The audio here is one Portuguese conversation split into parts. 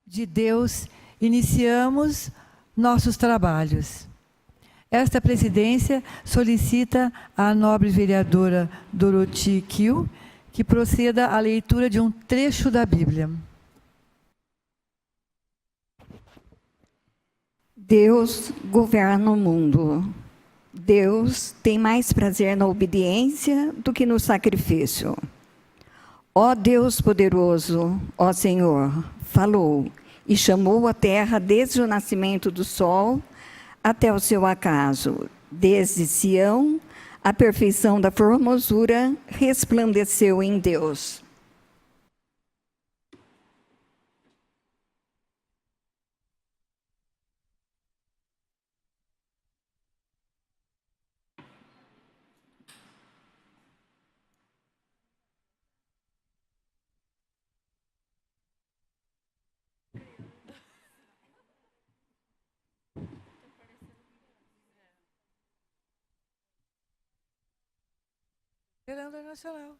de Deus, iniciamos nossos trabalhos. Esta presidência solicita à nobre vereadora Dorothy Kiel que proceda à leitura de um trecho da Bíblia. Deus governa o mundo. Deus tem mais prazer na obediência do que no sacrifício. Ó Deus poderoso, ó Senhor, falou e chamou a terra desde o nascimento do sol até o seu acaso. Desde Sião, a perfeição da formosura resplandeceu em Deus. Miranda Nacional.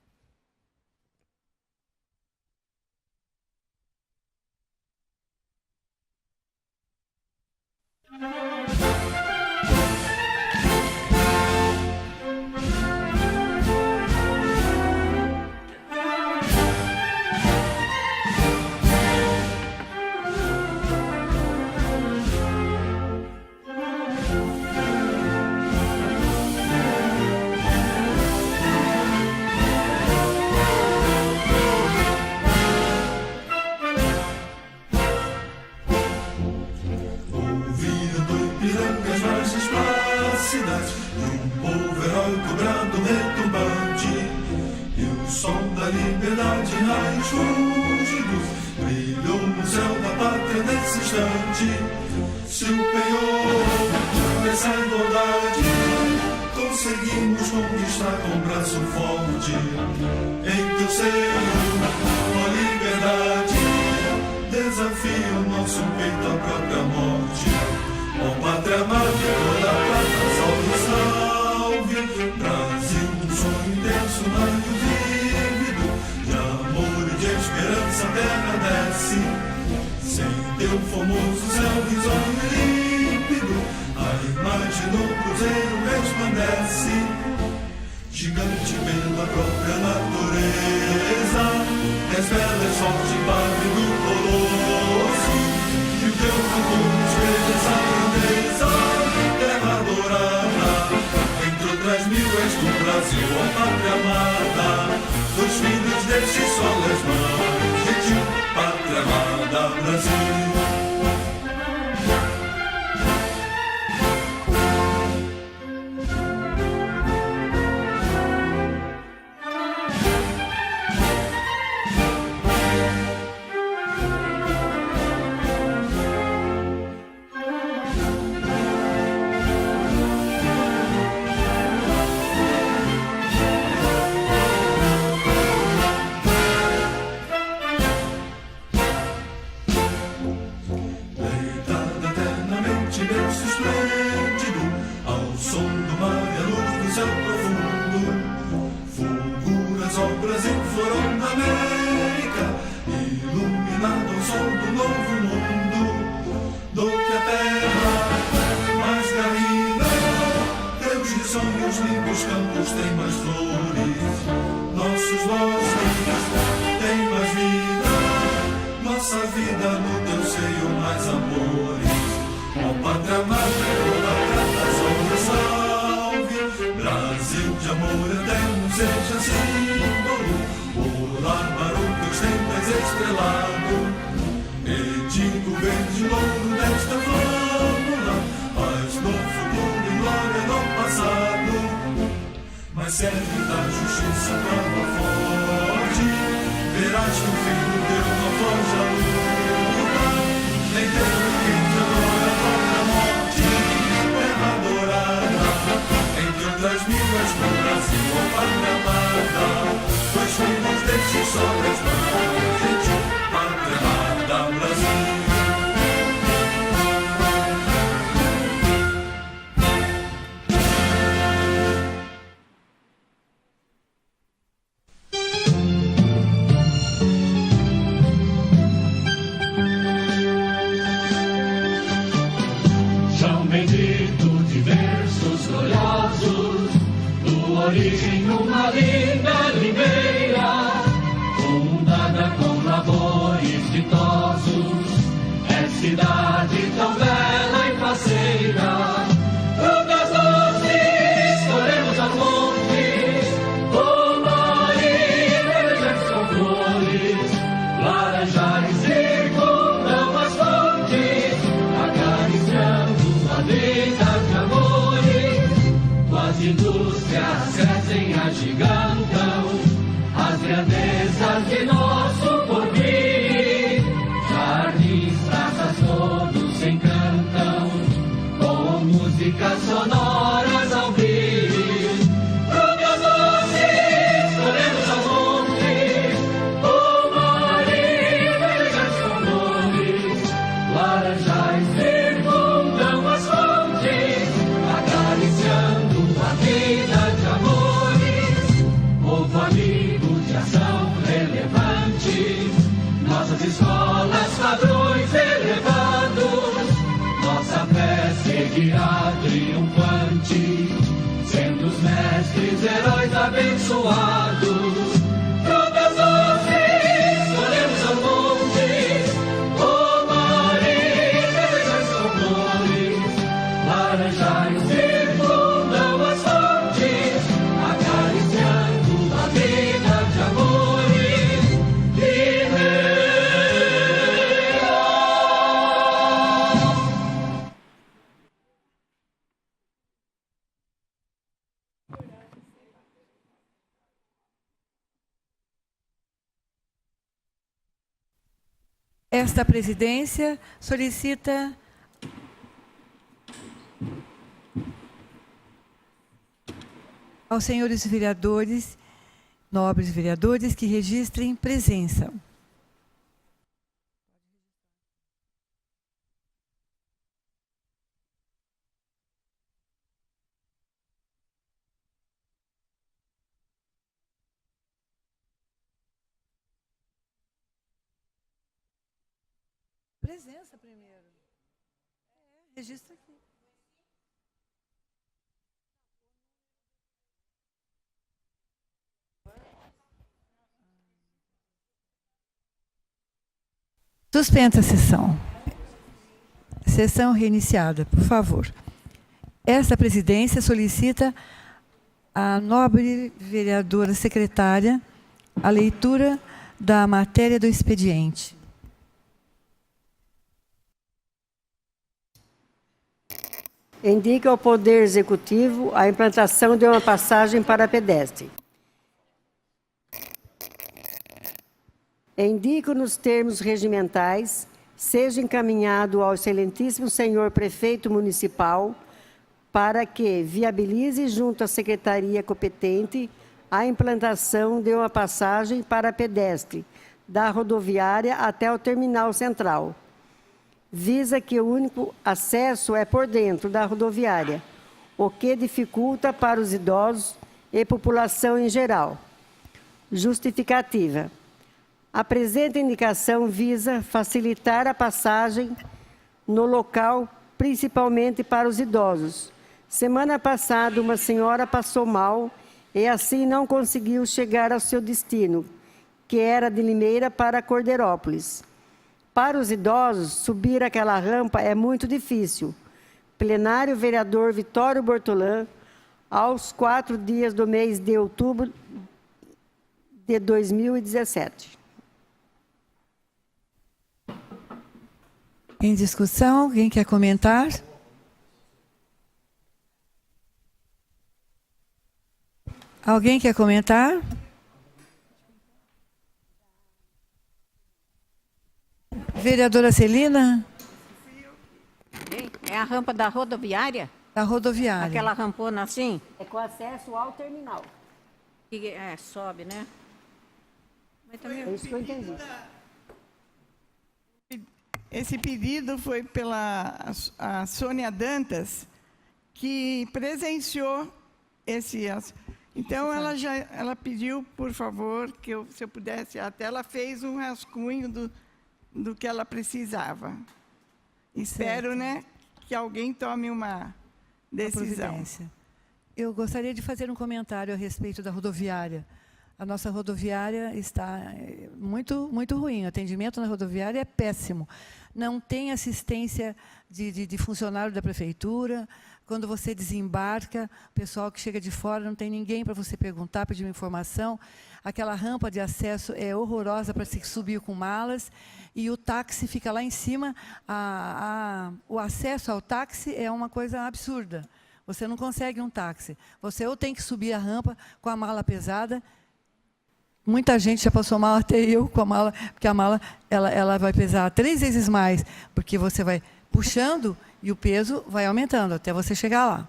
indústrias crescem, agigantam as grandezas de nosso porvir. Jardins, praças, todos se encantam com músicas sonoras ao vir. Frutas doces, colhemos ao monte, o marido elegantes condores, laranjais circundam as fontes, acariciando a vida de amores. Povo amigo de ação relevante, nossas escolas, padrões elevados, nossa fé seguirá triunfante, sendo os mestres heróis abençoados. Frutas doces, colhemos ao monte, o marido elegantes condores, laranjais circundam as fontes, acariciando a vida de amores e Esta presidência solicita aos senhores vereadores, nobres vereadores, que registrem presença. Presença primeiro. Registra aqui. Suspenda a sessão. Sessão reiniciada, por favor. Esta presidência solicita à nobre vereadora secretária a leitura da matéria do expediente. Indica ao Poder Executivo a implantação de uma passagem para pedestre. Indico nos termos regimentais, seja encaminhado ao excelentíssimo senhor prefeito municipal para que viabilize junto à secretaria competente a implantação de uma passagem para pedestre da rodoviária até o terminal central. Visa que o único acesso é por dentro da rodoviária, o que dificulta para os idosos e população em geral. Justificativa. A presente indicação visa facilitar a passagem no local, principalmente para os idosos. Semana passada, uma senhora passou mal e assim não conseguiu chegar ao seu destino, que era de Limeira para Cordeirópolis. Para os idosos, subir aquela rampa é muito difícil. Plenário vereador Vitório Bortolã, aos 4 dias do mês de outubro de 2017. Em discussão, alguém quer comentar? Alguém quer comentar? Vereadora Celina? É a rampa da rodoviária? Da rodoviária. Aquela rampona assim? É com acesso ao terminal. Que sobe, né? Mas também... É isso que eu entendi. Esse pedido foi pela a Sônia Dantas, que presenciou esse... Então, ela pediu, por favor, que se eu pudesse... Até ela fez um rascunho do que ela precisava. Espero, né, que alguém tome uma decisão. Eu gostaria de fazer um comentário a respeito da rodoviária. A nossa rodoviária está muito ruim. O atendimento na rodoviária é péssimo. Não tem assistência de funcionário da prefeitura. Quando você desembarca, o pessoal que chega de fora, não tem ninguém para você perguntar, pedir uma informação. Aquela rampa de acesso é horrorosa para se subir com malas. E o táxi fica lá em cima. O acesso ao táxi é uma coisa absurda. Você não consegue um táxi. Você ou tem que subir a rampa com a mala pesada. Muita gente já passou mal, até eu, com a mala, porque a mala ela vai pesar 3 vezes mais, porque você vai puxando e o peso vai aumentando até você chegar lá.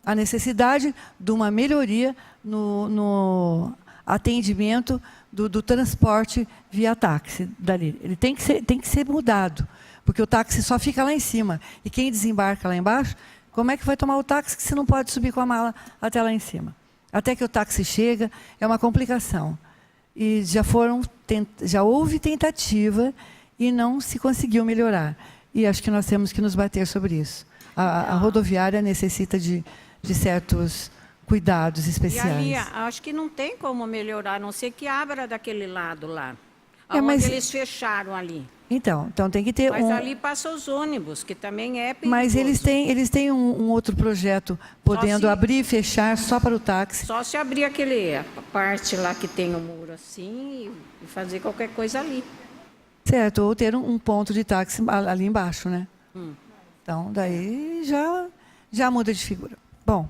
A necessidade de uma melhoria no atendimento do transporte via táxi dali. Ele tem que ser mudado, porque o táxi só fica lá em cima. E quem desembarca lá embaixo, como é que vai tomar o táxi se não pode subir com a mala até lá em cima? Até que o táxi chega, é uma complicação. E já houve tentativa e não se conseguiu melhorar. E acho que nós temos que nos bater sobre isso. A rodoviária necessita de certos cuidados especiais. E ali, acho que não tem como melhorar, a não ser que abra daquele lado lá. Mas Onde eles fecharam ali. Então tem que ter Mas ali passam os ônibus, que também é perigoso. Mas eles têm um outro projeto, podendo abrir e fechar só para o táxi. Só se abrir a parte lá que tem o muro assim e fazer qualquer coisa ali. Certo, ou ter um ponto de táxi ali embaixo, né? Então, daí já muda de figura. Bom.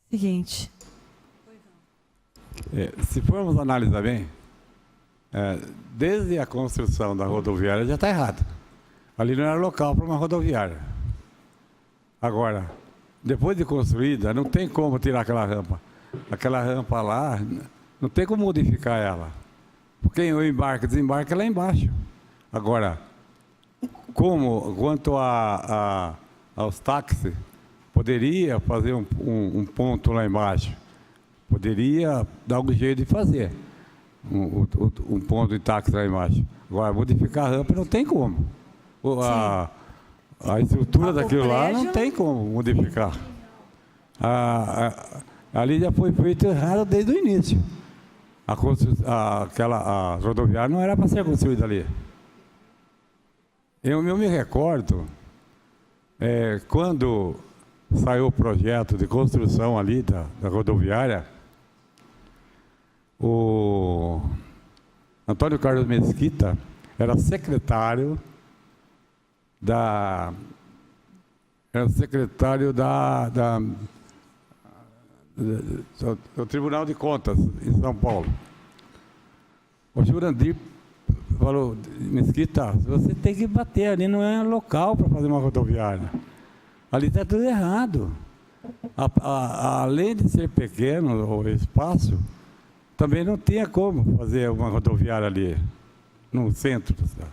Seguinte. Se formos analisar bem, desde a construção da rodoviária já está errado. Ali não era local para uma rodoviária. Agora, depois de construída, não tem como tirar aquela rampa. Aquela rampa lá, não tem como modificar ela. Porque o embarque e desembarque é lá embaixo. Agora, quanto aos táxis, poderia fazer um ponto lá embaixo. Poderia dar um jeito de fazer um ponto de táxi lá embaixo. Agora, modificar a rampa não tem como. A estrutura daquilo lá não tem como modificar. Ali já foi feito errado desde o início. A rodoviária não era para ser construída ali. Eu me recordo, quando saiu o projeto de construção ali da rodoviária, o Antônio Carlos Mesquita era secretário do Tribunal de Contas, em São Paulo. O Jurandir falou: Mesquita, você tem que bater ali, não é local para fazer uma rodoviária. Ali está tudo errado. Além de ser pequeno o espaço, também não tinha como fazer uma rodoviária ali, no centro. A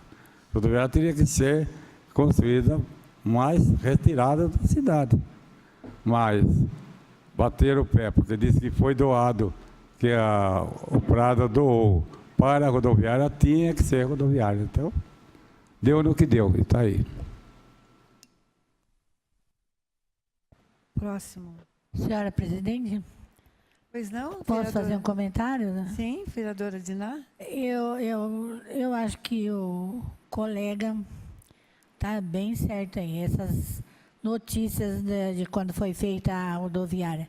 rodoviária teria que ser construída mais retirada da cidade. Mas bateram o pé, porque disse que foi doado, que o Prada doou para a rodoviária, tinha que ser rodoviária. Então, deu no que deu, e está aí. Próximo. Senhora presidente, Pois não? posso vereadora? fazer um comentário? Sim, vereadora Diná. Eu acho que o colega está bem certo aí, essas notícias de quando foi feita a rodoviária.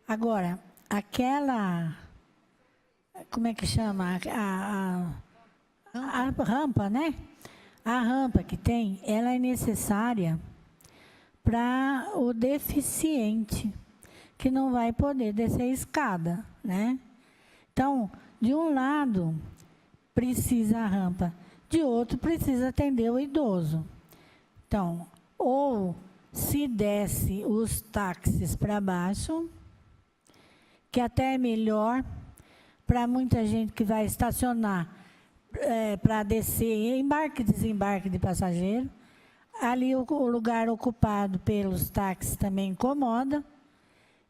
Agora, aquela, como é que chama? A rampa, né? A rampa que tem, ela é necessária para o deficiente, que não vai poder descer a escada, né? Então, de um lado, precisa a rampa, de outro, precisa atender o idoso. Então, ou se desce os táxis para baixo, que até é melhor para muita gente que vai estacionar para descer, embarque e desembarque de passageiro. Ali o lugar ocupado pelos táxis também incomoda.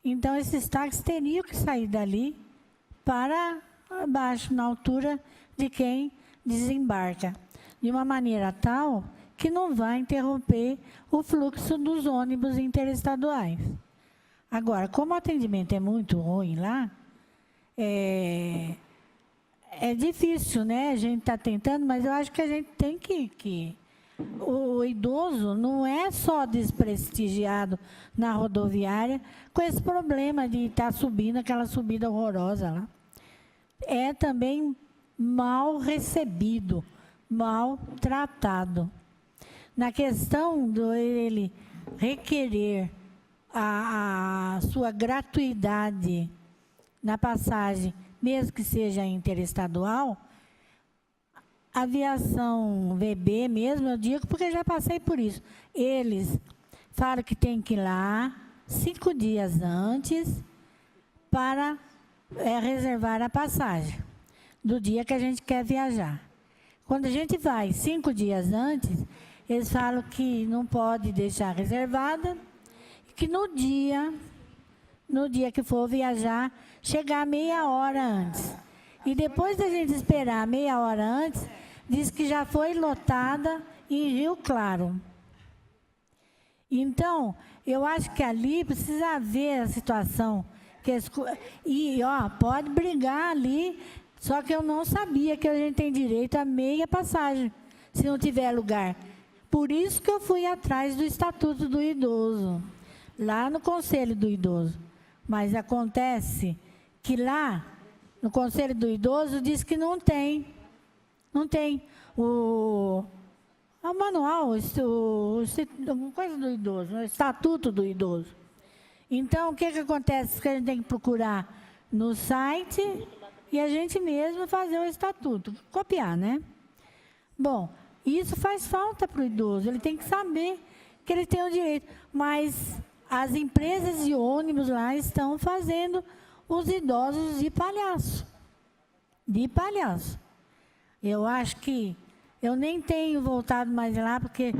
Então, esses táxis teriam que sair dali para baixo, na altura de quem desembarca, de uma maneira tal que não vai interromper o fluxo dos ônibus interestaduais. Agora, como o atendimento é muito ruim lá, é difícil, né? A gente está tentando, mas eu acho que a gente tem que o idoso não é só desprestigiado na rodoviária com esse problema de estar subindo aquela subida horrorosa lá. É também mal recebido, mal tratado. Na questão requerer a sua gratuidade na passagem, mesmo que seja interestadual, a aviação VB mesmo, eu digo porque já passei por isso. Eles falam que tem que ir lá 5 dias antes para reservar a passagem do dia que a gente quer viajar. Quando a gente vai 5 dias antes, eles falam que não pode deixar reservada, que no dia que for viajar, chegar meia hora antes. E depois da gente esperar meia hora antes, diz que já foi lotada em Rio Claro. Então, eu acho que ali precisa ver a situação. Pode brigar ali, só que eu não sabia que a gente tem direito a meia passagem, se não tiver lugar. Por isso que eu fui atrás do Estatuto do Idoso, lá no Conselho do Idoso. Mas acontece que lá, no Conselho do Idoso, diz que não tem. Não tem o manual, alguma coisa do idoso, o Estatuto do Idoso. Então, o que acontece? Que a gente tem que procurar no site e a gente mesmo fazer o estatuto, copiar, né? Bom, isso faz falta para o idoso, ele tem que saber que ele tem o direito. Mas as empresas de ônibus lá estão fazendo os idosos de palhaço. De palhaço. Eu acho que eu nem tenho voltado mais lá, porque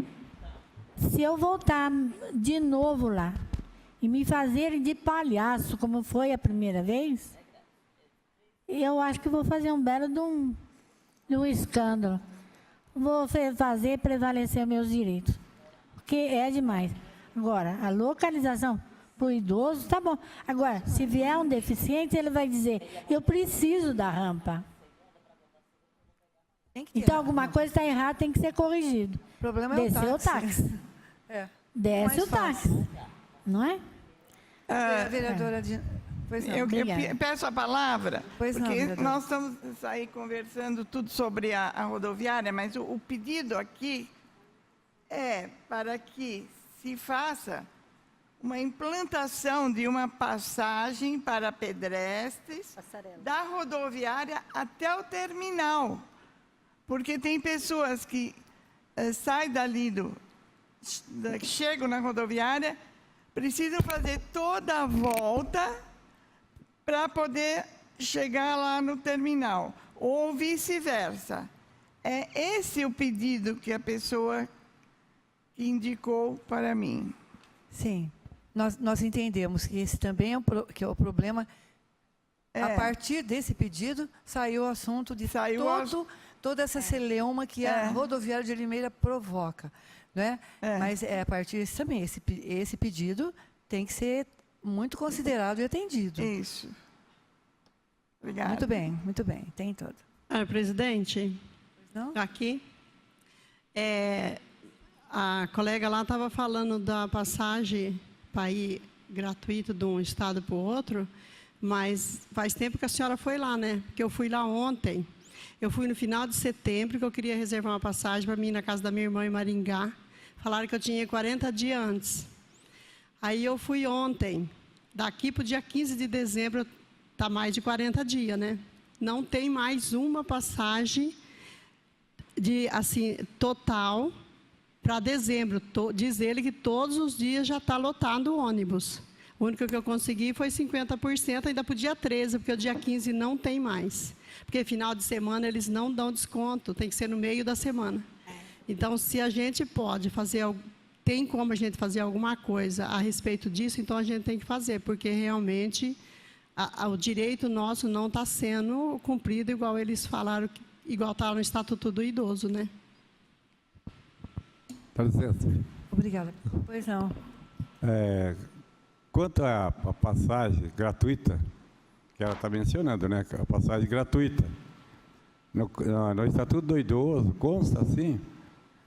se eu voltar de novo lá e me fazerem de palhaço, como foi a primeira vez, eu acho que vou fazer um belo de um escândalo. Vou fazer prevalecer meus direitos, porque é demais. Agora, a localização para o idoso, tá bom. Agora, se vier um deficiente, ele vai dizer, eu preciso da rampa. Então, alguma coisa está errada, tem que ser corrigido. O problema é Descer o táxi. Desce o táxi. Não é? Vereadora, pois não. Eu peço a palavra, Pois não, porque vereadora. nós estamos aí conversando tudo sobre a rodoviária, mas o pedido aqui é para que se faça uma implantação de uma passagem para pedestres da rodoviária até o terminal. Porque tem pessoas que saem dali, chegam na rodoviária, precisam fazer toda a volta para poder chegar lá no terminal, ou vice-versa. É esse o pedido que a pessoa indicou para mim. Sim, nós entendemos que esse também é o problema. A partir desse pedido, saiu o assunto de toda essa celeuma que a rodoviária de Limeira provoca. Né? Mas a partir disso também, esse pedido tem que ser muito considerado e atendido. Isso. Obrigada. Muito bem, tem todo. Presidente, Não? aqui, a colega lá estava falando da passagem para ir gratuito de um estado para o outro, mas faz tempo que a senhora foi lá, né? Porque eu fui lá ontem. Eu fui no final de setembro, que eu queria reservar uma passagem para mim na casa da minha irmã em Maringá. Falaram que eu tinha 40 dias antes. Aí eu fui ontem. Daqui para o dia 15 de dezembro, está mais de 40 dias, né? Não tem mais uma passagem total para dezembro. Diz ele que todos os dias já está lotado o ônibus. O único que eu consegui foi 50%, ainda para o dia 13, porque o dia 15 não tem mais. Porque final de semana eles não dão desconto, tem que ser no meio da semana. Então, se a gente pode fazer, tem como a gente fazer alguma coisa a respeito disso, então a gente tem que fazer, porque realmente o direito nosso não está sendo cumprido igual eles falaram, igual está no Estatuto do Idoso, né? Dá licença. Obrigada. Pois não. Quanto à passagem gratuita, que ela está mencionando, né? A passagem gratuita. No Estatuto do Idoso consta, assim,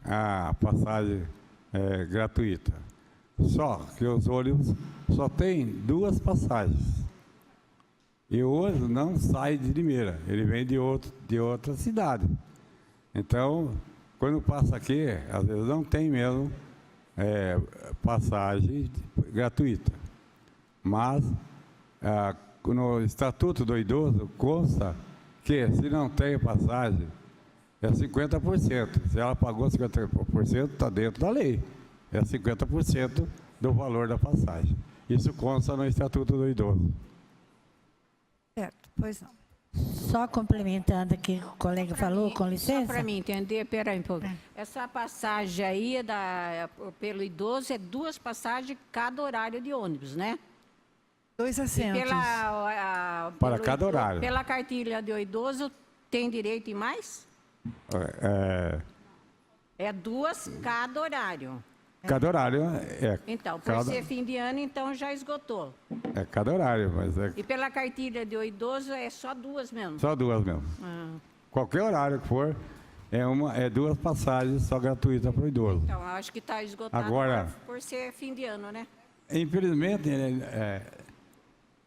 a passagem gratuita. Só que os ônibus só tem 2 passagens. E hoje não sai de Limeira, ele vem de outra cidade. Então, quando passa aqui, às vezes não tem mesmo passagem gratuita. Mas, no Estatuto do Idoso, consta que, se não tem passagem, é 50%. Se ela pagou 50%, está dentro da lei. É 50% do valor da passagem. Isso consta no Estatuto do Idoso. Certo, pois não. Só complementando aqui o que o colega falou, com licença. Só para mim entender, peraí um pouco. Essa passagem aí pelo idoso é 2 passagens cada horário de ônibus, né? 2 assentos. Para cada horário. Pela cartilha do idoso, tem direito em mais? É 2 cada horário. Cada horário Então, por ser fim de ano, então já esgotou. É cada horário, mas E pela cartilha do idoso é só 2 mesmo? Só 2 mesmo. Qualquer horário que for, é 2 passagens só gratuitas para o idoso. Então, eu acho que está esgotado Agora, por ser fim de ano, né? Infelizmente,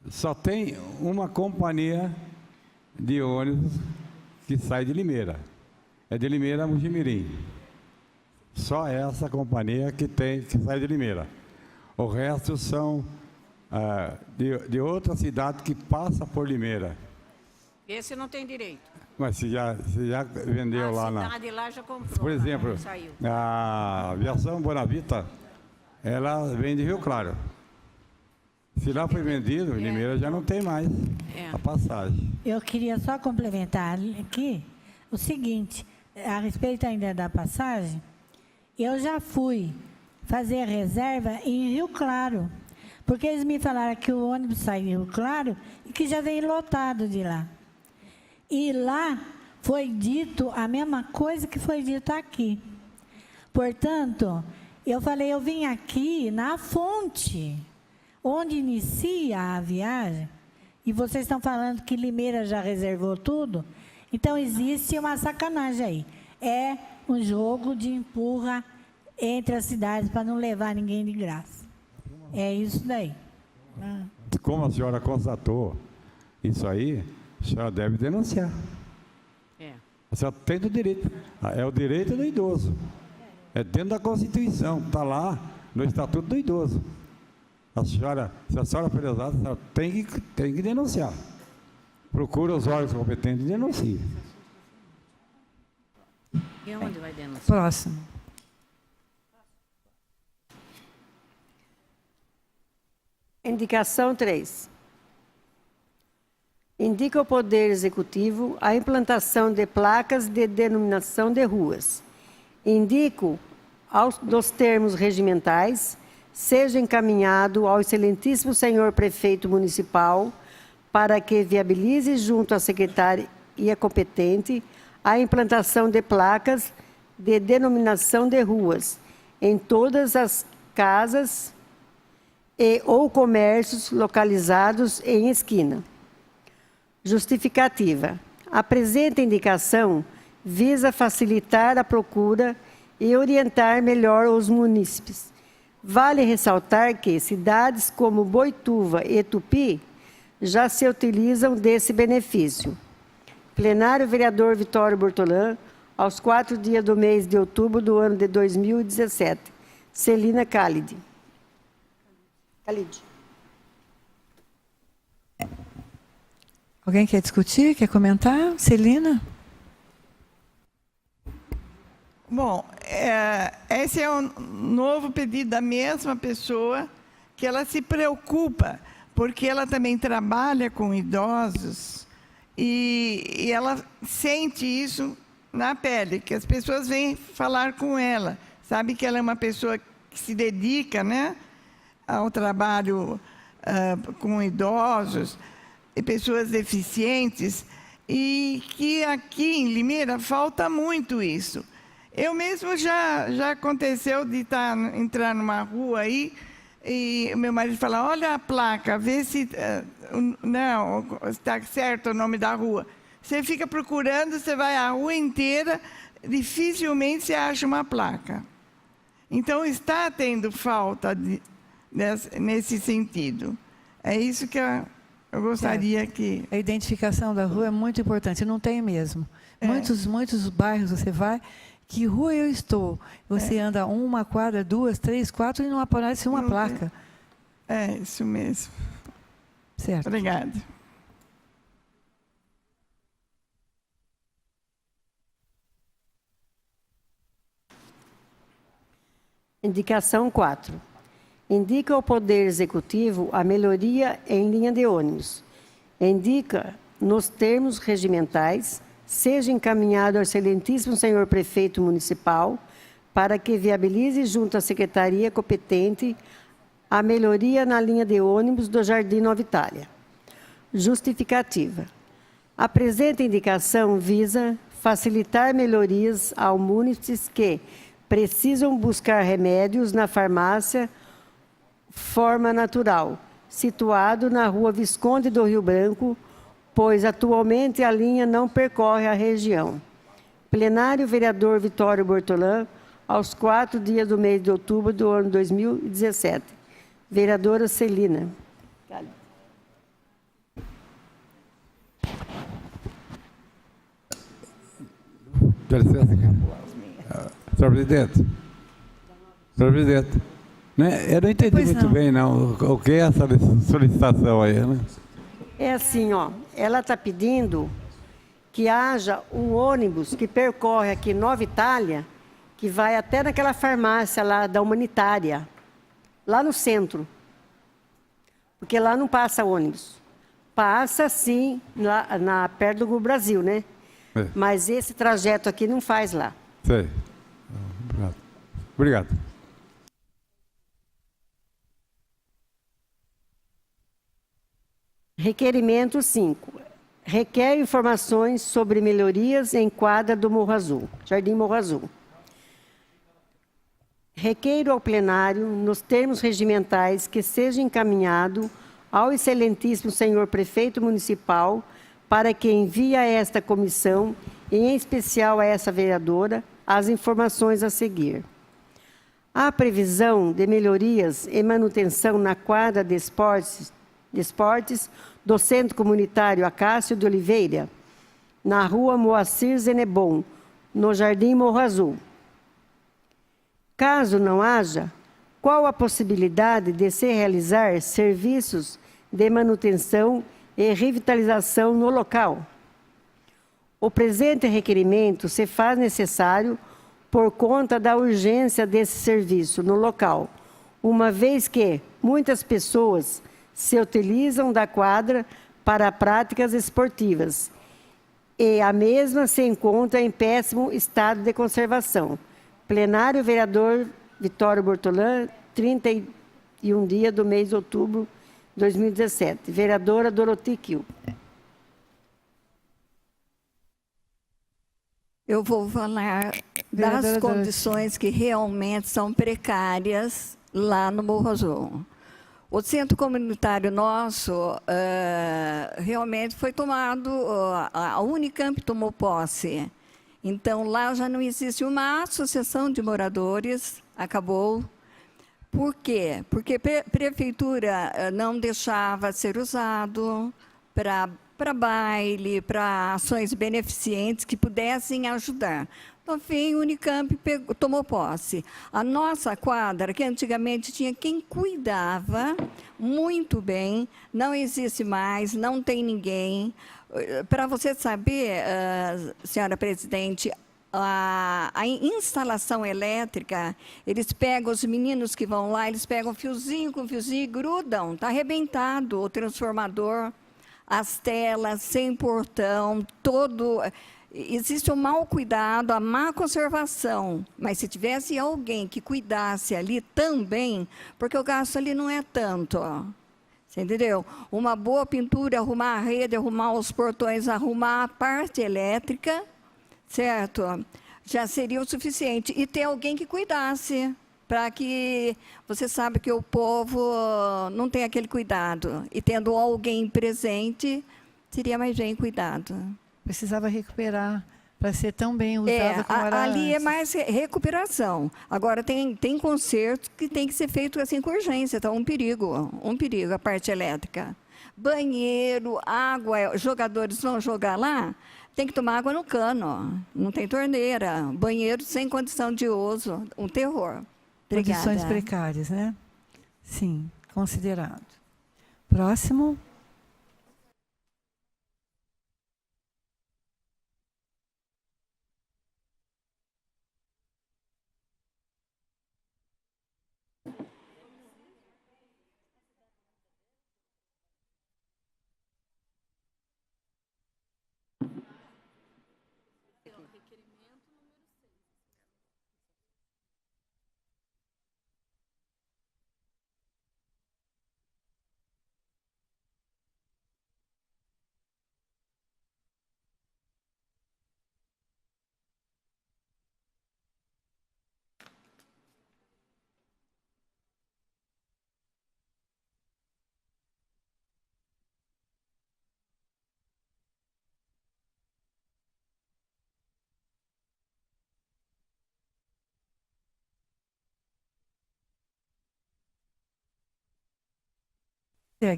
só tem uma companhia de ônibus que sai de Limeira. É de Limeira a Mojimirim. Só essa companhia que sai de Limeira. O resto são de outra cidade que passa por Limeira. Esse não tem direito. Mas você já vendeu lá na... A cidade lá já comprou. Por exemplo, saiu. a aviação Bonavita, ela vem de Rio Claro. Se lá foi vendido, em Limeira já não tem mais a passagem. Eu queria só complementar aqui o seguinte, a respeito ainda da passagem, eu já fui fazer reserva em Rio Claro, porque eles me falaram que o ônibus sai de Rio Claro e que já vem lotado de lá. E lá foi dito a mesma coisa que foi dito aqui. Portanto, eu falei, eu vim aqui na fonte, onde inicia a viagem, e vocês estão falando que Limeira já reservou tudo, então existe uma sacanagem aí. É um jogo de empurra entre as cidades para não levar ninguém de graça. É isso daí. Como a senhora constatou isso aí, a senhora deve denunciar. A senhora tem o direito. É o direito do idoso. É dentro da Constituição. Está lá no Estatuto do Idoso. Se a senhora for lesada, a senhora tem que denunciar. Procura os órgãos competentes e denuncie. E onde vai denunciar? Próximo. Indicação 3. Indica o Poder Executivo a implantação de placas de denominação de ruas. Indico, nos termos regimentais, seja encaminhado ao excelentíssimo senhor prefeito municipal para que viabilize junto à secretária competente a implantação de placas de denominação de ruas em todas as casas ou comércios localizados em esquina. Justificativa. A presente indicação visa facilitar a procura e orientar melhor os munícipes. Vale ressaltar que cidades como Boituva e Tupi já se utilizam desse benefício. Plenário Vereador Vitório Bortolã, aos 4 dias do mês de outubro do ano de 2017. Celina Khalid. Alguém quer discutir? Quer comentar? Celina? Bom, esse é um novo pedido da mesma pessoa, que ela se preocupa, porque ela também trabalha com idosos e ela sente isso na pele, que as pessoas vêm falar com ela, sabe que ela é uma pessoa que se dedica, né, ao trabalho com idosos e pessoas deficientes, e que aqui em Limeira falta muito isso. Eu mesmo já aconteceu de entrar numa rua aí e meu marido fala, olha a placa, vê se não está certo o nome da rua. Você fica procurando, você vai a rua inteira, dificilmente você acha uma placa. Então está tendo falta nesse sentido. É isso que eu gostaria que... A identificação da rua é muito importante, não tem mesmo. Muitos bairros você vai que rua eu estou. Você anda 1 quadra, 2, 3, 4 e não aparece uma placa. É, isso mesmo. Certo. Obrigada. Indicação 4. Indica ao Poder Executivo a melhoria em linha de ônibus. Indica, nos termos regimentais, seja encaminhado ao excelentíssimo senhor prefeito municipal para que viabilize junto à secretaria competente a melhoria na linha de ônibus do Jardim Nova Itália. Justificativa. A presente indicação visa facilitar melhorias aos munícipes que precisam buscar remédios na farmácia Forma Natural, situado na rua Visconde do Rio Branco, pois atualmente a linha não percorre a região. Plenário vereador Vitório Bortolã, aos 4 dias do mês de outubro do ano 2017. Vereadora Celina. Dá licença. Senhor presidente. Senhor presidente. Né? Eu não entendi muito bem, não. O que é essa solicitação aí, né? É assim, ó. Ela está pedindo que haja um ônibus que percorre aqui Nova Itália, que vai até naquela farmácia lá da Humanitária, lá no centro. Porque lá não passa ônibus. Passa, sim, lá, perto do Brasil, né? É. Mas esse trajeto aqui não faz lá. Sei. Obrigado. Obrigado. Requerimento 5. Requer informações sobre melhorias em quadra do Morro Azul, Jardim Morro Azul. Requeiro ao plenário, nos termos regimentais, que seja encaminhado ao excelentíssimo senhor prefeito municipal para que envie a esta comissão, e em especial a essa vereadora, as informações a seguir. A previsão de melhorias e manutenção na quadra de esportes do Centro Comunitário Acácio de Oliveira, na rua Moacir Zenebon, no Jardim Morro Azul. Caso não haja, qual a possibilidade de se realizar serviços de manutenção e revitalização no local? O presente requerimento se faz necessário por conta da urgência desse serviço no local, uma vez que muitas pessoas se utilizam da quadra para práticas esportivas e a mesma se encontra em péssimo estado de conservação. Plenário vereador Vitório Bortolã, 31 dia do mês de outubro de 2017. Vereadora Dorothy Kiel. Eu vou falar das condições que realmente são precárias lá no Morro Azul. O centro comunitário nosso realmente foi tomado, a Unicamp tomou posse. Então, lá já não existe uma associação de moradores, acabou. Por quê? Porque a prefeitura não deixava ser usado para baile, para ações beneficentes que pudessem ajudar. Então, veio o Unicamp, tomou posse. A nossa quadra, que antigamente tinha quem cuidava muito bem, não existe mais, não tem ninguém. Para você saber, senhora presidente, a instalação elétrica, eles pegam os meninos que vão lá, eles pegam fiozinho com fiozinho e grudam, está arrebentado o transformador, as telas sem portão, todo... Existe um mau cuidado, a má conservação, mas se tivesse alguém que cuidasse ali também, porque o gasto ali não é tanto, ó. Você entendeu? Uma boa pintura, arrumar a rede, arrumar os portões, arrumar a parte elétrica, certo? Já seria o suficiente. E ter alguém que cuidasse, para que você sabe que o povo não tem aquele cuidado. E tendo alguém presente, seria mais bem cuidado. Precisava recuperar para ser tão bem usada como era ali antes. é mais recuperação. Agora, tem consertos que tem que ser feito assim com urgência, então um perigo a parte elétrica. Banheiro, água, jogadores vão jogar lá, Tem que tomar água no cano, não tem torneira, banheiro sem condição de uso, um terror. Obrigada. Condições precárias, né? Sim, considerado. Próximo.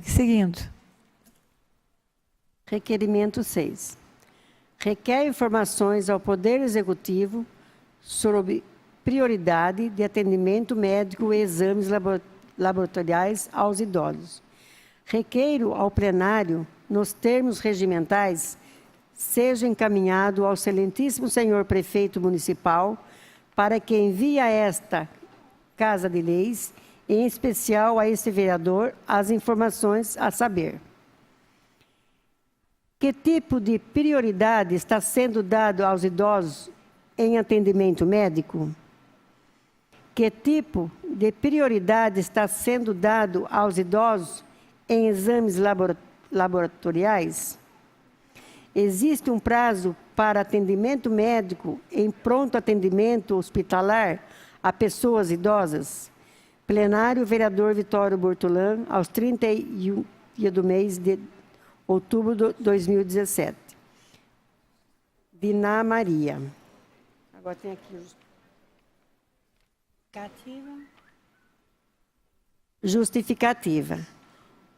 Seguindo. Requerimento 6. Requer informações ao Poder Executivo sobre prioridade de atendimento médico e exames laboratoriais aos idosos. Requeiro ao plenário, nos termos regimentais, seja encaminhado ao excelentíssimo senhor prefeito municipal para que envie a esta Casa de Leis, em especial a este vereador, as informações a saber. Que tipo de prioridade está sendo dado aos idosos em atendimento médico? Que tipo de prioridade está sendo dado aos idosos em exames laboratoriais? Existe um prazo para atendimento médico em pronto atendimento hospitalar a pessoas idosas? Plenário, vereador Vitório Bortolã, aos 31 dias do mês de outubro de 2017. Diná Maria. Agora tem aqui. Justificativa.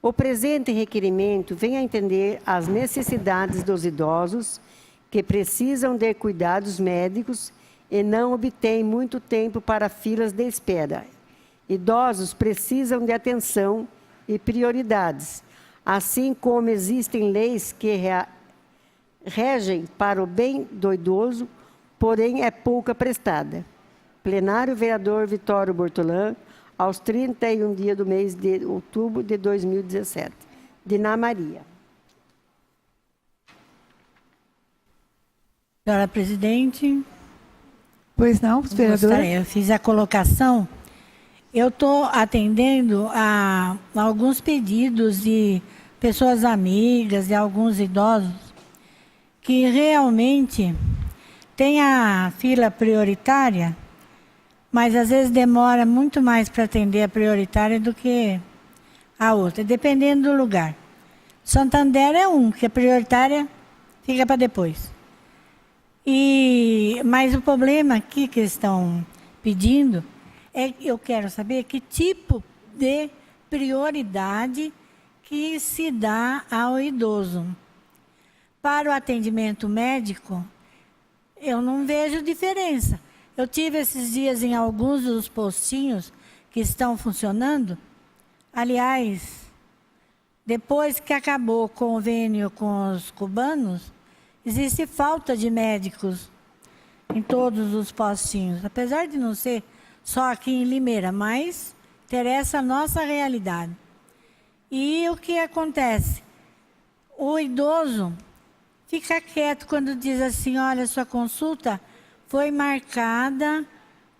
O presente requerimento vem a entender as necessidades dos idosos que precisam de cuidados médicos e não obtêm muito tempo para filas de espera. Idosos precisam de atenção e prioridades, assim como existem leis que regem para o bem do idoso, porém é pouca prestada. Plenário, vereador Vitório Bortolã, aos 31 dias do mês de outubro de 2017. Diná Maria. Senhora presidente. Pois não, vereadora? Eu fiz a colocação. Eu estou atendendo a alguns pedidos de pessoas amigas e alguns idosos que realmente têm a fila prioritária, mas às vezes demora muito mais para atender a prioritária do que a outra, dependendo do lugar. Santander é um, que a prioritária fica para depois. Mas o problema aqui que eles estão pedindo eu quero saber que tipo de prioridade que se dá ao idoso. Para o atendimento médico, eu não vejo diferença. Eu tive esses dias em alguns dos postinhos que estão funcionando. Aliás, depois que acabou o convênio com os cubanos, existe falta de médicos em todos os postinhos, apesar de não ser só aqui em Limeira, mas interessa a nossa realidade. E o que acontece? O idoso fica quieto quando diz assim, olha, sua consulta foi marcada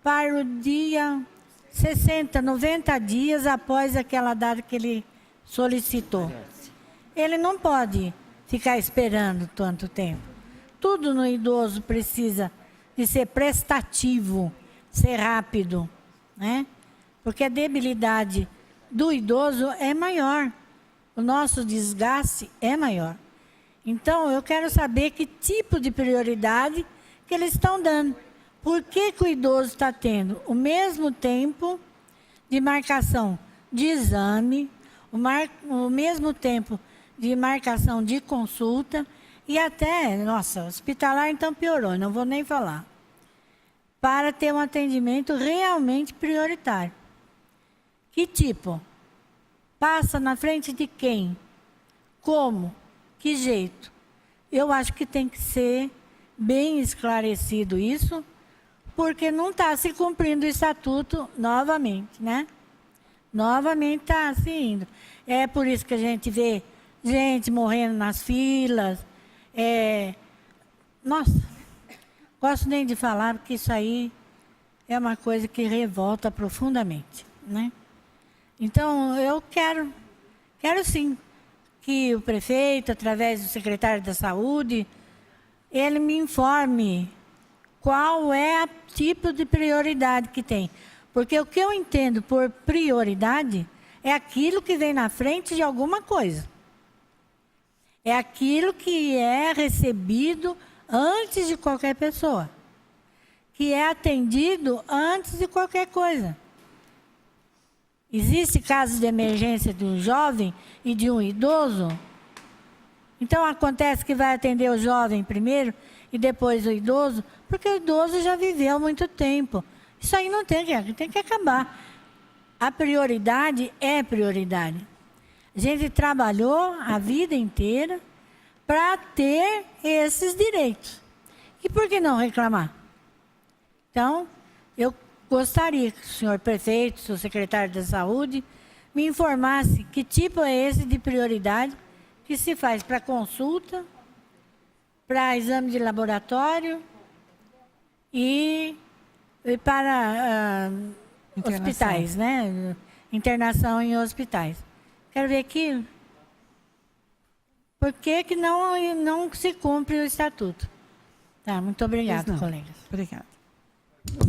para o dia 60, 90 dias após aquela data que ele solicitou. Ele não pode ficar esperando tanto tempo. Tudo no idoso precisa de ser prestativo, ser rápido, né? Porque a debilidade do idoso é maior, o nosso desgaste é maior. Então, eu quero saber que tipo de prioridade que eles estão dando. Por que o idoso está tendo o mesmo tempo de marcação de exame, o mesmo tempo de marcação de consulta E até, nossa, hospitalar então piorou, não vou nem falar. Para ter um atendimento realmente prioritário. Que tipo? Passa na frente de quem? Como? Que jeito? Eu acho que tem que ser bem esclarecido isso, porque não está se cumprindo o estatuto novamente, né? Novamente está se indo. É por isso que a gente vê gente morrendo nas filas. Nossa, gosto nem de falar, porque isso aí é uma coisa que revolta profundamente, né? Então, eu quero sim, que o prefeito, através do secretário da Saúde, ele me informe qual é o tipo de prioridade que tem. Porque o que eu entendo por prioridade é aquilo que vem na frente de alguma coisa. É aquilo que é recebido antes de qualquer pessoa. Que é atendido antes de qualquer coisa. Existe casos de emergência de um jovem e de um idoso? Então, acontece que vai atender o jovem primeiro e depois o idoso, porque o idoso já viveu há muito tempo. Isso aí não tem que acabar. A prioridade é prioridade. A gente trabalhou a vida inteira para ter esses direitos. E por que não reclamar? Então, eu gostaria que o senhor prefeito, o senhor secretário da Saúde, me informasse que tipo é esse de prioridade que se faz para consulta, para exame de laboratório e para hospitais, né? Internação em hospitais. Quero ver aqui. Por que que não se cumpre o estatuto? Tá, muito obrigada, colegas. Obrigada.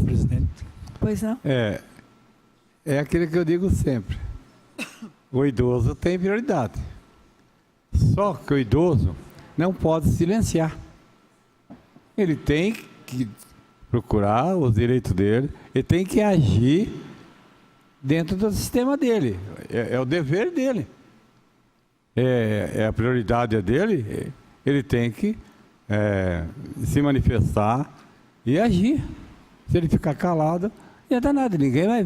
Presidente. Pois não? É aquilo que eu digo sempre. O idoso tem prioridade. Só que o idoso não pode silenciar. Ele tem que procurar os direitos dele, ele tem que agir dentro do sistema dele. É o dever dele. A prioridade dele, ele tem que se manifestar e agir. Se ele ficar calado, não dá nada, ninguém vai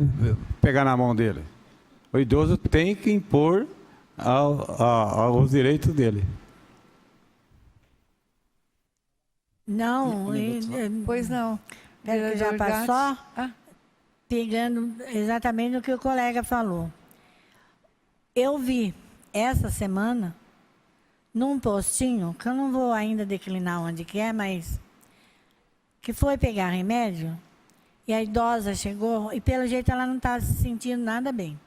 pegar na mão dele. O idoso tem que impor os direitos dele. Não, Pois não. pera que já Vereador passou, Gatti. pegando exatamente o que o colega falou. Eu vi essa semana, num postinho, que eu não vou ainda declinar onde que é, mas que foi pegar remédio, e a idosa chegou, e pelo jeito ela não estava se sentindo nada bem.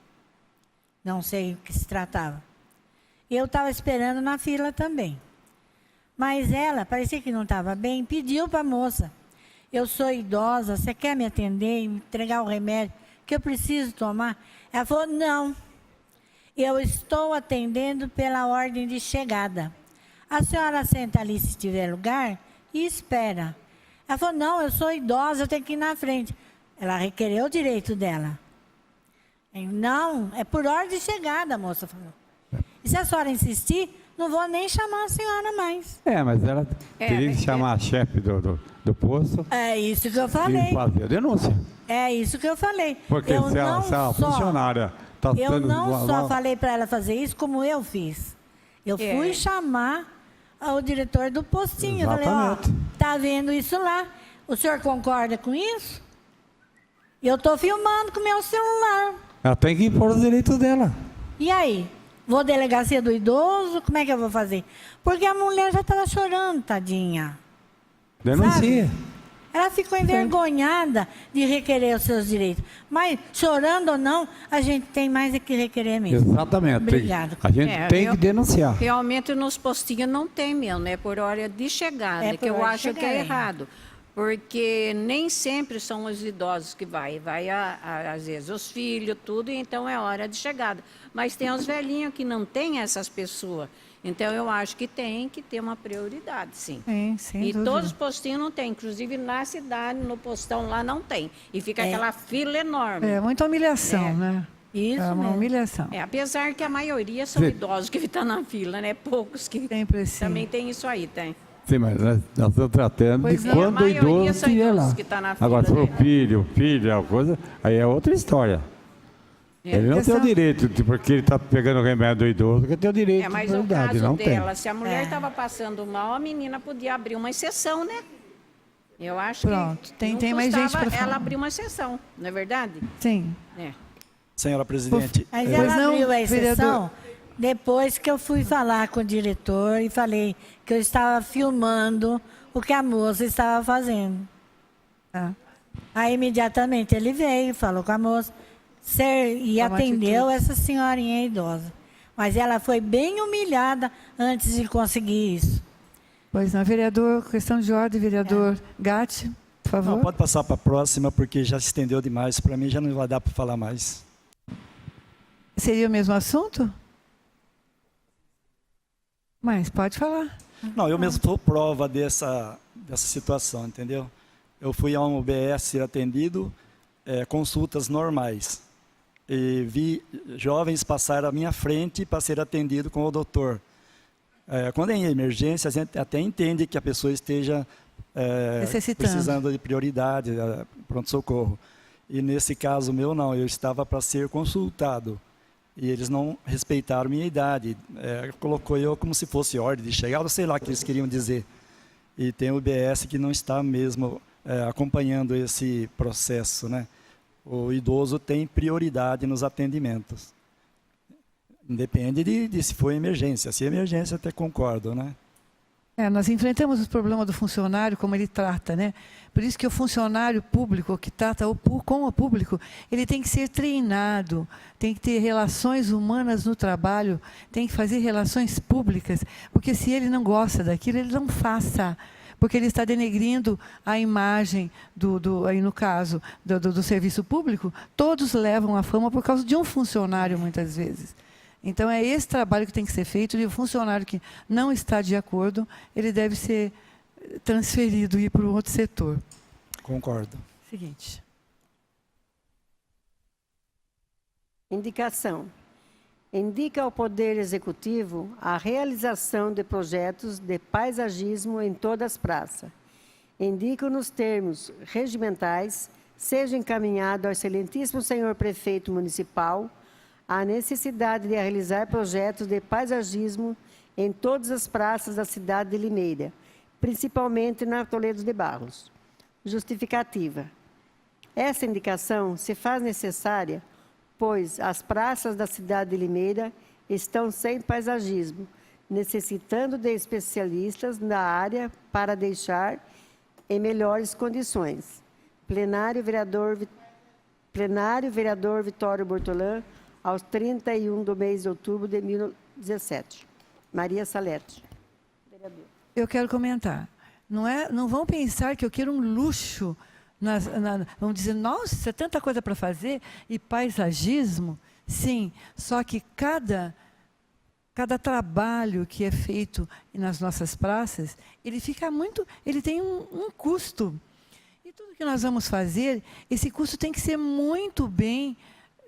Não sei o que se tratava. Eu estava esperando na fila também. Mas ela, parecia que não estava bem, pediu para a moça: eu sou idosa, você quer me atender e me entregar o remédio que eu preciso tomar? Ela falou: não, eu estou atendendo pela ordem de chegada. A senhora senta ali se tiver lugar e espera. Ela falou: não, eu sou idosa, eu tenho que ir na frente. Ela requereu o direito dela. Não, é por ordem de chegada, a moça falou. E se a senhora insistir, não vou nem chamar a senhora mais. Mas ela teria que chamar a chefe do posto. É isso que eu falei. E fazer a denúncia. É isso que eu falei. Porque se a funcionária está eu não só falei para ela fazer isso, como eu fiz. Eu fui chamar o diretor do postinho. Exatamente. Eu falei: ó, tá vendo isso lá? O senhor concorda com isso? E eu estou filmando com o meu celular. Ela tem que impor os direitos dela. E aí? Vou delegacia do idoso? Como é que eu vou fazer? Porque a mulher já estava chorando, tadinha. Denuncia. Sabe? Ela ficou envergonhada de requerer os seus direitos. Mas, chorando ou não, a gente tem mais é que requerer mesmo. Exatamente. Obrigada. A gente tem que denunciar. Realmente nos postinhos não tem mesmo, é por hora de chegada, que eu acho que é errado. Porque nem sempre são os idosos que vai às vezes os filhos, tudo, e então é hora de chegada. Mas tem os velhinhos que não têm essas pessoas. Então, eu acho que tem que ter uma prioridade, sim. Sem e dúvida. todos os postinhos não tem, inclusive na cidade, no postão lá não tem. E fica aquela fila enorme. Muita humilhação, né? Isso É uma mesmo. humilhação. Apesar que a maioria são idosos que estão na fila, né? Poucos que Sempre assim. também tem isso aí, tem. Sim, mas nós estamos tratando Pois de é. A quando o maioria idoso são estiver idosos lá. que tá na fila, Agora, se for né? filho, a coisa, aí é outra história. Ele não tem o direito, porque ele está pegando o remédio do idoso, que tem o direito de Mas o prioridade, caso não dela, tem. se a mulher estava passando mal, a menina podia abrir uma exceção, né? Eu acho Pronto, que tem mais gente para falar. ela abrir uma exceção, não é verdade? Sim. É. Senhora presidente, Mas Pois ela não, abriu a vereador? exceção depois que eu fui falar com o diretor e falei que eu estava filmando o que a moça estava fazendo. Ah. Aí, imediatamente, ele veio, falou com a moça e Toma atendeu atitude. essa senhorinha idosa. Mas ela foi bem humilhada antes de conseguir isso. Pois não, vereador, questão de ordem, vereador Gatti, por favor. não, pode passar para a próxima, porque já se estendeu demais. Para mim já não vai dar para falar mais. Seria o mesmo assunto? Mas pode falar. Não, eu mesmo sou prova dessa situação, entendeu? Eu fui a um UBS ser atendido, consultas normais. E vi jovens passar à minha frente para ser atendido com o doutor. Quando é em emergência, a gente até entende que a pessoa esteja Necessitando. precisando de prioridade, pronto-socorro. E nesse caso meu, não, eu estava para ser consultado. E eles não respeitaram minha idade. Colocou eu como se fosse ordem de chegada, sei lá o que eles queriam dizer. E tem o UBS que não está mesmo acompanhando esse processo, né? O idoso tem prioridade nos atendimentos. Depende de se for emergência. Se é emergência, até concordo, né? Nós enfrentamos o problema do funcionário, como ele trata, né? Por isso que o funcionário público que trata com o público, ele tem que ser treinado, tem que ter relações humanas no trabalho, tem que fazer relações públicas, porque se ele não gosta daquilo, ele não faça, porque ele está denegrindo a imagem aí no caso, do serviço público. Todos levam a fama por causa de um funcionário, muitas vezes. Então, é esse trabalho que tem que ser feito, e o funcionário que não está de acordo, ele deve ser transferido e ir para um outro setor. Concordo. Seguinte. Indicação. Indica ao Poder Executivo a realização de projetos de paisagismo em todas as praças. Indica nos termos regimentais, seja encaminhado ao excelentíssimo senhor prefeito municipal a necessidade de realizar projetos de paisagismo em todas as praças da cidade de Limeira, principalmente na Toledo de Barros. Justificativa. Essa indicação se faz necessária, pois as praças da cidade de Limeira estão sem paisagismo, necessitando de especialistas na área para deixar em melhores condições. Plenário, vereador Vitório Bortolã, aos 31 do mês de outubro de 2017. Maria Salete. Vereador. Eu quero comentar. Não vão pensar que eu quero um luxo. Vão dizer, nossa, tanta coisa para fazer. E paisagismo, sim. Só que cada trabalho que é feito nas nossas praças, ele tem um custo. E tudo que nós vamos fazer, esse custo tem que ser muito bem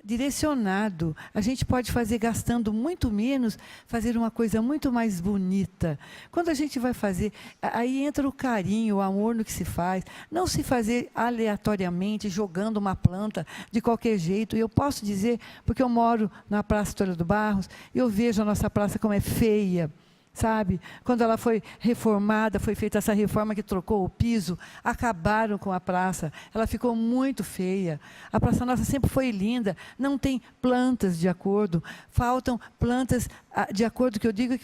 direcionado. A gente pode fazer gastando muito menos, fazer uma coisa muito mais bonita. Quando a gente vai fazer, aí entra o carinho, o amor no que se faz. Não se fazer aleatoriamente, jogando uma planta de qualquer jeito. E eu posso dizer, porque eu moro na Praça Toledo de Barros, eu vejo a nossa praça como é feia. Sabe? Quando ela foi reformada, foi feita essa reforma que trocou o piso, acabaram com a praça. Ela ficou muito feia. A praça nossa sempre foi linda, não tem plantas de acordo, faltam plantas de acordo, que eu digo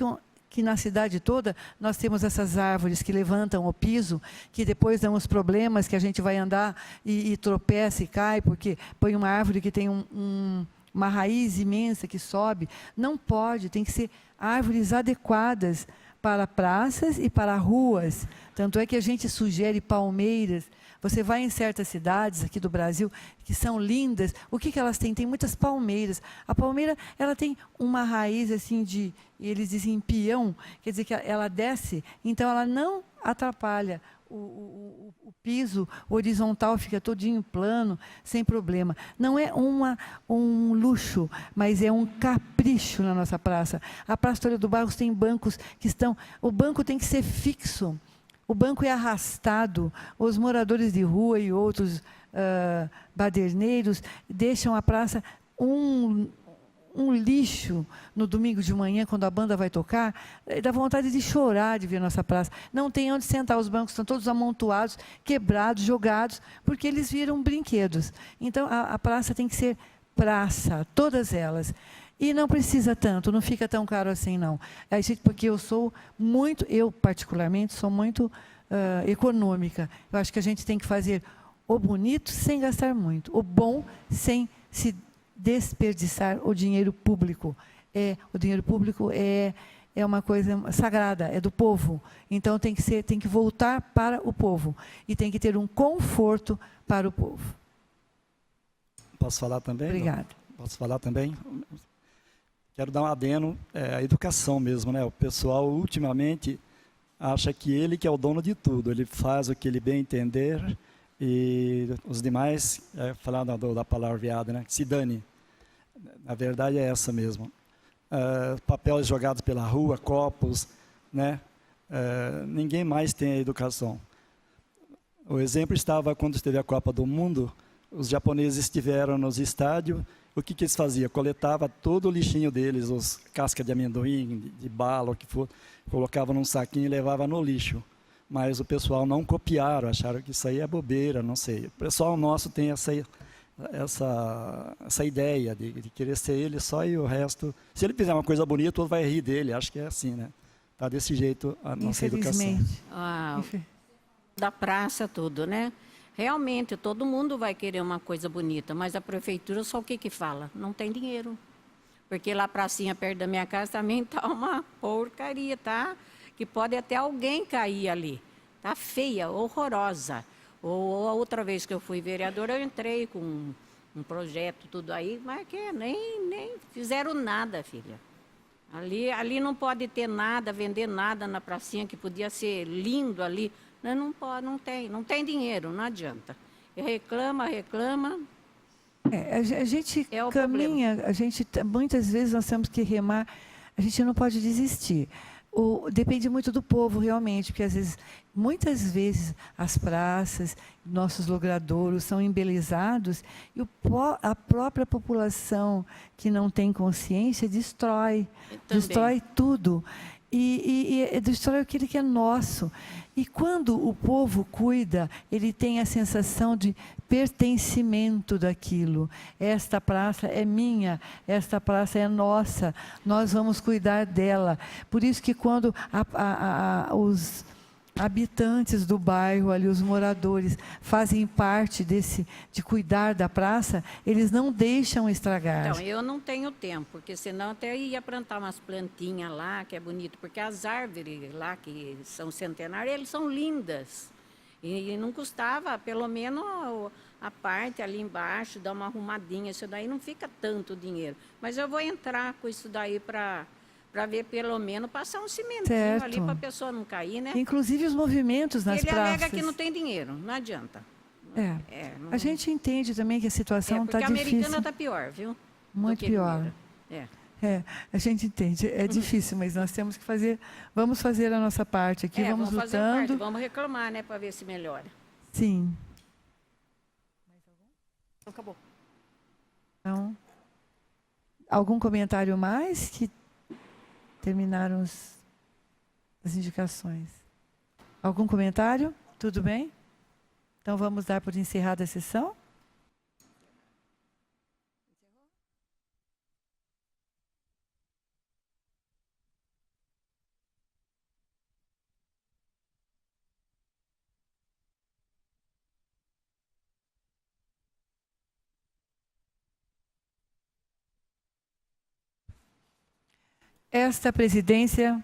que na cidade toda nós temos essas árvores que levantam o piso, que depois dão os problemas, que a gente vai andar e tropeça e cai, porque põe uma árvore que tem uma raiz imensa que sobe. Não pode, tem que ser árvores adequadas para praças e para ruas. Tanto é que a gente sugere palmeiras. Você vai em certas cidades aqui do Brasil, que são lindas, o que elas têm? Tem muitas palmeiras. A palmeira, ela tem uma raiz assim eles dizem peão, quer dizer que ela desce, então ela não atrapalha o piso horizontal fica todinho plano, sem problema. Não é um luxo, mas é um capricho na nossa praça. A Praça História do Barros tem bancos que estão... O banco tem que ser fixo. O banco é arrastado. Os moradores de rua e outros baderneiros deixam a praça um lixo no domingo de manhã, quando a banda vai tocar, dá vontade de chorar de ver a nossa praça. Não tem onde sentar, os bancos estão todos amontoados, quebrados, jogados, porque eles viram brinquedos. Então, a praça tem que ser praça, todas elas. E não precisa tanto, não fica tão caro assim, não. Porque eu particularmente, sou muito econômica. Eu acho que a gente tem que fazer o bonito sem gastar muito, o bom sem se desperdiçar o dinheiro público. O dinheiro público é uma coisa sagrada, é do povo. Então, tem que voltar para o povo. E tem que ter um conforto para o povo. Posso falar também? Obrigada. Posso falar também? Quero dar um adeno, a educação mesmo, né? O pessoal, ultimamente, acha que ele que é o dono de tudo. Ele faz o que ele bem entender e os demais, falando da palavreada, né? Se dane. A verdade é essa mesmo. Papéis jogados pela rua, copos, né? Ninguém mais tem a educação. O exemplo estava quando esteve a Copa do Mundo, os japoneses estiveram nos estádios, o que eles faziam? Coletava todo o lixinho deles, os cascas de amendoim, de bala, o que for, colocava num saquinho e levava no lixo. Mas o pessoal não copiaram, acharam que isso aí é bobeira, não sei. O pessoal nosso tem essa ideia de querer ser ele só e o resto... Se ele fizer uma coisa bonita, todo vai rir dele. Acho que é assim, né? Está desse jeito a nossa educação. Da praça, tudo, né? Realmente, todo mundo vai querer uma coisa bonita, mas a prefeitura só o que fala? Não tem dinheiro. Porque lá a pracinha perto da minha casa também está uma porcaria, tá? Que pode até alguém cair ali. Está feia, horrorosa. Ou a outra vez que eu fui vereadora, eu entrei com um projeto, tudo aí, mas que nem fizeram nada, filha. Ali não pode ter nada, vender nada na pracinha, que podia ser lindo ali. Não pode, não tem dinheiro, não adianta. E reclama. A gente caminha, muitas vezes nós temos que remar, a gente não pode desistir. Depende muito do povo, realmente, porque muitas vezes as praças, nossos logradouros são embelezados e a própria população que não tem consciência destrói tudo. E destrói aquilo que é nosso. E quando o povo cuida, ele tem a sensação de pertencimento daquilo. Esta praça é minha, esta praça é nossa, nós vamos cuidar dela. Por isso que quando os habitantes do bairro, ali, os moradores, fazem parte de cuidar da praça, eles não deixam estragar. Então, eu não tenho tempo, porque senão até ia plantar umas plantinhas lá, que é bonito, porque as árvores lá, que são centenárias, eles são lindas. E não custava, pelo menos a parte ali embaixo, dar uma arrumadinha, isso daí não fica tanto dinheiro. Mas eu vou entrar com isso daí para ver, pelo menos, passar um cimentinho ali para a pessoa não cair, né? Inclusive os movimentos nas praças. Ele alega que não tem dinheiro, não adianta. A gente entende também que a situação está difícil. Porque a americana está pior, viu? Muito pior. A gente entende, é difícil, mas nós temos que vamos fazer a nossa parte aqui, vamos lutando. Fazer a parte, vamos reclamar, né, para ver se melhora. Sim. Mais algum? Então, acabou. Então, algum comentário mais? Que terminaram as indicações. Algum comentário? Tudo bem? Então, vamos dar por encerrada a sessão? Esta presidência,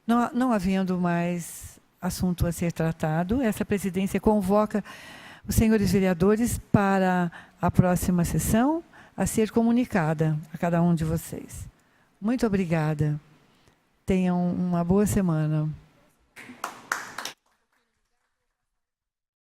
não havendo mais assunto a ser tratado, essa presidência convoca os senhores vereadores para a próxima sessão a ser comunicada a cada um de vocês. Muito obrigada. Tenham uma boa semana.